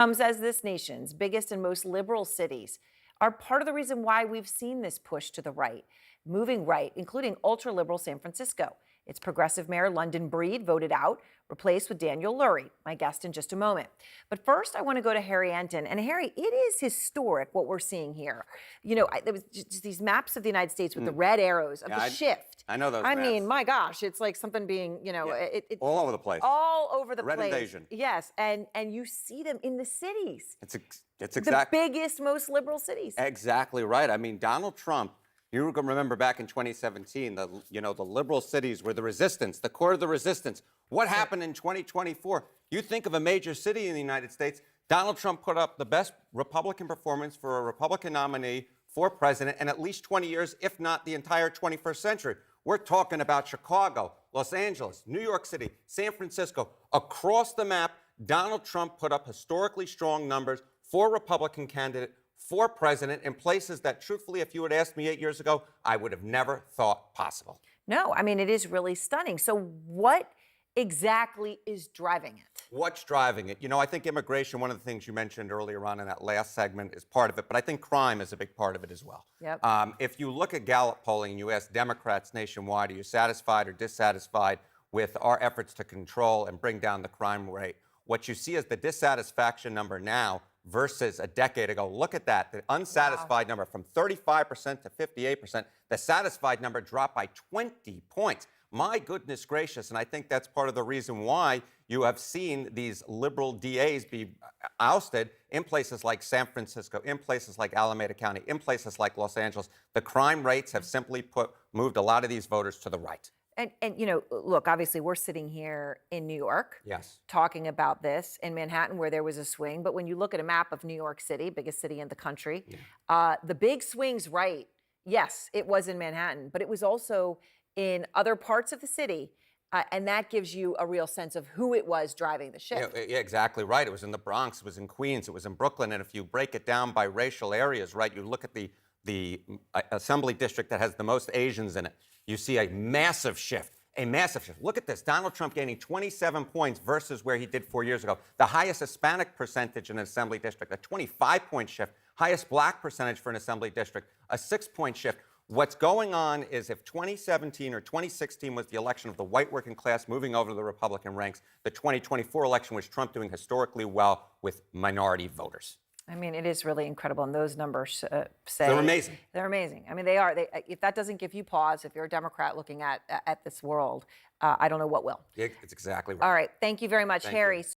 Comes as this nation's biggest and most liberal cities are part of the reason why we've seen this push to the right, moving right, including ultra liberal San Francisco. Its progressive mayor, London Breed, voted out, replaced with Daniel Lurie, my guest in just a moment. But first, I want to go to Harry Anton. And Harry, it is historic what we're seeing here. There was just these maps of the United States with the red arrows of Yeah, the shift. I know those I maps. mean, my gosh, it's like something being, Yeah, all over the place. all over the Red place. invasion. Yes, and you see them in the cities. It's The exactly biggest, most liberal cities. exactly right. I mean, Donald Trump. You remember back in 2017, the liberal cities were the resistance, the core of the resistance. What happened in 2024? You think of a major city in the United States. Donald Trump put up the best Republican performance for a Republican nominee for president in at least 20 years, if not the entire 21st century. We're talking about Chicago, Los Angeles, New York City, San Francisco. Across the map, Donald Trump put up historically strong numbers for Republican candidate, for president, in places that, truthfully, if you had asked me 8 years ago, I would have never thought possible. No, I mean, it is really stunning. So what exactly is driving it? What's driving it? I think immigration, one of the things you mentioned earlier on in that last segment, is part of it, but I think crime is a big part of it as well. Yep. If you look at Gallup polling and you ask Democrats nationwide, are you satisfied or dissatisfied with our efforts to control and bring down the crime rate? What you see is the dissatisfaction number now versus a decade ago. Look at that. The unsatisfied number from 35% to 58%. The satisfied number dropped by 20 points. My goodness gracious. And I think that's part of the reason why you have seen these liberal DAs be ousted in places like San Francisco, in places like Alameda County, in places like Los Angeles. The crime rates have simply moved a lot of these voters to the right. And look, obviously we're sitting here in New York, Yes, talking about this in Manhattan where there was a swing. But when you look at a map of New York City, biggest city in the country, the big swings right, yes, it was in Manhattan, but it was also in other parts of the city. And that gives you a real sense of who it was driving the shift. Yeah, exactly right. It was in the Bronx, it was in Queens, it was in Brooklyn. And if you break it down by racial areas, right, you look at the assembly district that has the most Asians in it, you see a massive shift, a massive shift. Look at this. Donald Trump gaining 27 points versus where he did 4 years ago. The highest Hispanic percentage in an assembly district, a 25-point shift. Highest black percentage for an assembly district, a 6-point shift. What's going on is if 2017 or 2016 was the election of the white working class moving over to the Republican ranks, the 2024 election was Trump doing historically well with minority voters. I mean, it is really incredible. And those numbers say They're amazing. They're amazing. I mean, they are. If that doesn't give you pause, if you're a Democrat looking at this world, I don't know what will. It's exactly right. All right. Thank you very much, Thank Harry. you.